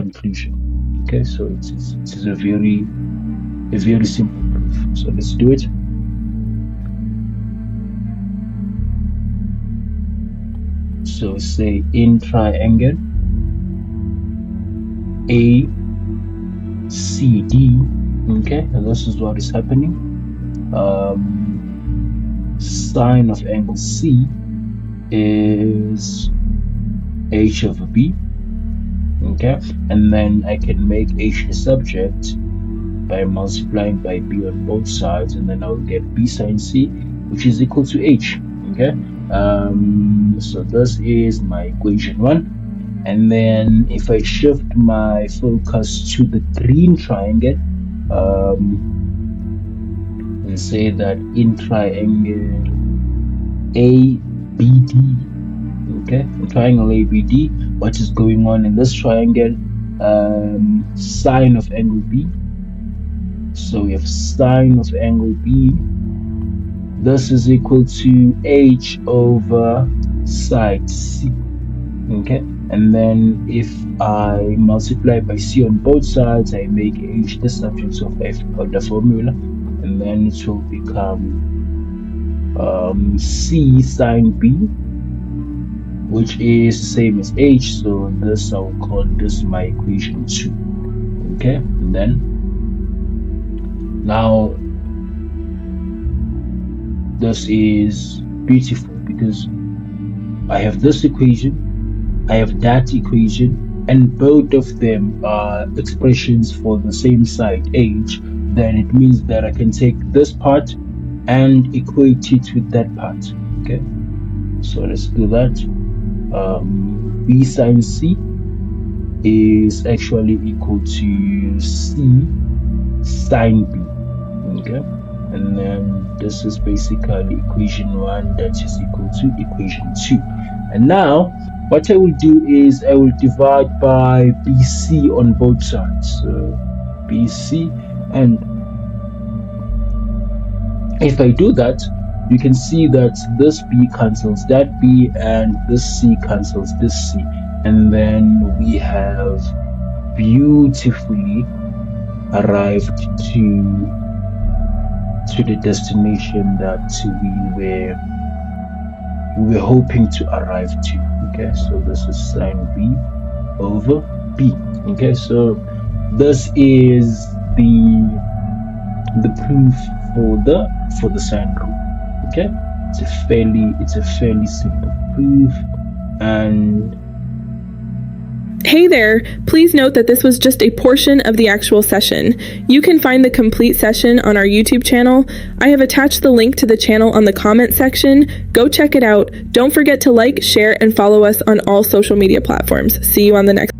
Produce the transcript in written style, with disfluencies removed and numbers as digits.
conclusion. Okay, so it is a very simple proof. So let's do it. So say in triangle ACD, okay, and this is what is happening. Sine of angle C is h over b, okay, and then I can make h the subject by multiplying by b on both sides, and then I'll get b sine c, which is equal to h. Okay, so this is my equation 1, and then if I shift my focus to the green triangle, and say that in triangle ABD, okay, in triangle ABD, what is going on in this triangle? Sine of angle B. So we have sine of angle B. This is equal to h over side C. Okay, and then if I multiply by C on both sides, I make h the subject of the formula, and then it will become C sine B, which is the same as h. So this, I will call this my equation 2. Okay, and then now this is beautiful because I have this equation, I have that equation, and both of them are expressions for the same side, h. Then it means that I can take this part and equate it with that part. Okay, so let's do that. B sine C is actually equal to C sine B. Okay, and then this is basically equation 1, that is equal to equation 2. And now what I will do is I will divide by BC on both sides. So BC, and if I do that, you can see that this B cancels that B, and this C cancels this C, and then we have beautifully arrived to the destination that we were hoping to arrive to. Okay, so this is sine B over B. Okay, so this is the proof for the sine rule. Okay, it's a fairly simple proof. And hey there, please note that this was just a portion of the actual session. You can find the complete session on our YouTube channel. I have attached the link to the channel on the comment section. Go check it out. Don't forget to like, share, and follow us on all social media platforms. See you on the next